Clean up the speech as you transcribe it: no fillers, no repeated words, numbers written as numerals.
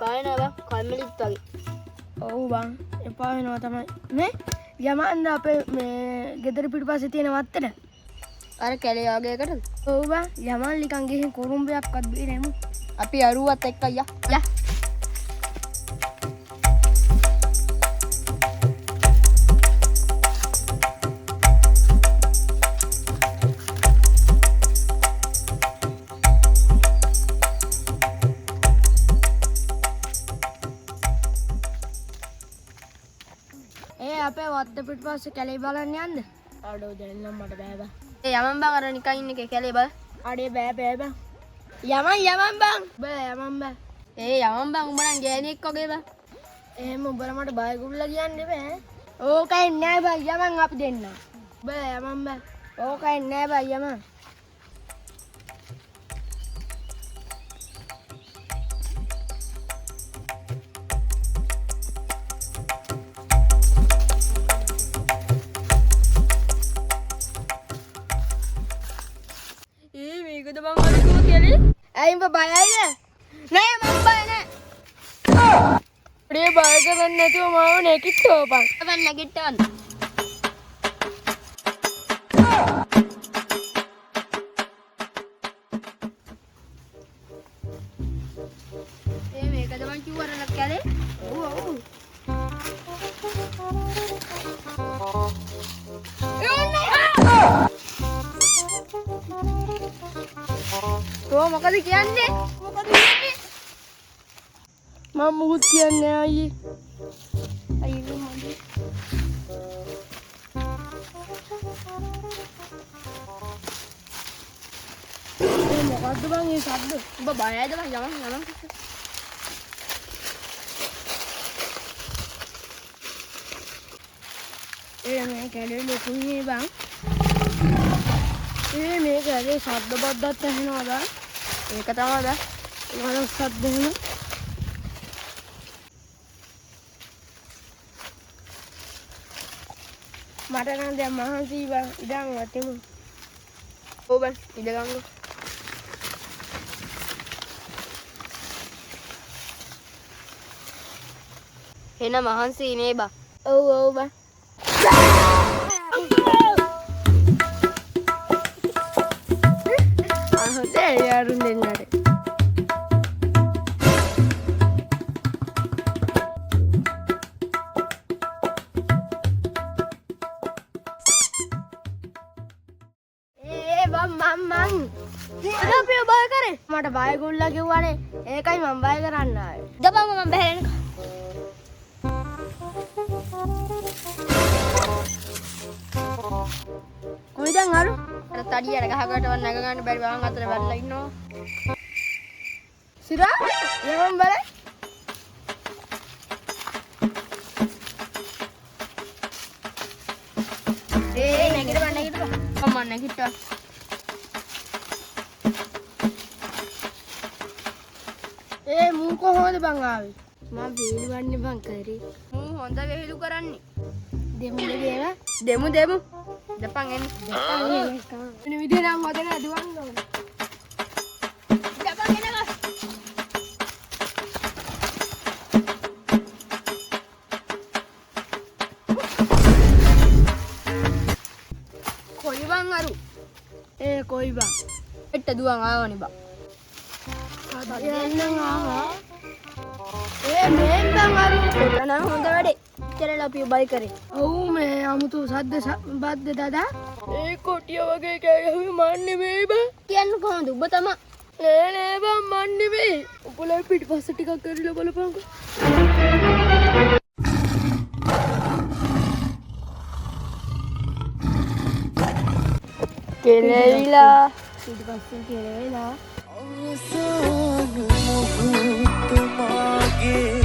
කායනවා බං කල්මලිත් වගේ. ඔව් බං එපා වෙනවා තමයි. මේ යමන්න අපේ මේ ගෙදර පිටිපස්සේ තියෙන වත්තට. අර කැලේ වගේකටද? ඔව් බං යමන් නිකන් ගිහින් කුරුම්බයක්වත් බීරෙමු. අපි අරුවත් එක්ක යා. යා. අපේ වත්ත පිටිපස්සේ කැලේ බලන්න යන්න. අඩෝ දැන් මට බෑ බං. ඒ යමන් බං අර නිකන් ඉන්න එකේ කැලේ බල. අඩේ බෑ බෑ බං. යමන් බං. බෑ යමන් බෑ. ඒ යමන් බං උඹ නම් ගෑණියෙක් වගේ බං. එහෙම උඹලා මට බයගුල්ලා කියන්නේ බෑ. ඕකයි නෑ බං යමන් අපි දෙන්න. බෑ යමන් බෑ. ඕකයි නෑ බං යමන්. මේකද බං අරකුව කැලේ? ඇයි උඹ බයයිද? නෑ මම බය නෑ. අඩේ බය කරන්නේ නැතුව මාව නැගිට්ටෝපන්. අපන් නැගිටවන්න. මේකද බං කිව්වරන කැලේ? ඔව් ඔව්. මොකද කියන්නේ? මොකද කියන්නේ? මම මුකුත් කියන්නේ නෑ අයියේ. අයියෝ මන්දි. මොකද්ද බං මේ ශබ්ද? උඹ බයයිද බං යමන් මේ කැලේ ලොකුයි බං. මේ කැලේ ශබ්ද බද්දත් ඇහෙනවා බං. ඒක තමයි බං. මොනවාද ශබ්ද එහෙම? මට නම් දැන් මහන්සි බං ඉඳන් වටිමු. ඔව් බං ඉඳගම්කෝ. එන මහන්සි නේ බං. ඔව් ඔව් බං. අහතේ යාරුන් දෙන්නට. මං අපි බය කරේ. මට බයගුල්ලා කිව්වනේ. ඒකයි මම බය කරන්න ආවේ. දබංග මම බහැරෙන්න. කොයිද අරු? අර තඩියට ගහකටවත් නැග ගන්න බැරි වහන් අතර වැටලා ඉන්නවා. සිරා යමන් බලයි. නැගිටපන්. මම නැගිට්ටා. මූ කොහොමද බං ආවේ? මම වේලවන්නේ බං කරේ. මූ හොඳ වෙහෙලු කරන්නේ. දෙමු දෙමු. දපන් එන්න. වෙන විදිහ නම් හොද නෑ දුවන්න ඕන. දපන් එනවා. කොයි බං අරු? කොයි බං? එට්ට දුවන් ආවනේ බං. යන්නම් ආවා. මේන් බං අරු. එතන හොඳ වැඩේ. ඉතරලා අපි බයි කරේ. ඔව් මේ අමුතු සද්ද බද්ද දදා. කොටිය වගේ කෑ ගහුවේ මන් නෙමෙයි බං. කියන්න කොහොමද? ඔබ තමයි. නෑ බං මන් නෙමෙයි. උඹලා පිටිපස්ස ටිකක් කරලා බලපන්කෝ. කෙලෙයිලා. පිටිපස්සෙන් කෙලෙයිලා. අවසාන මොහොත මාගේ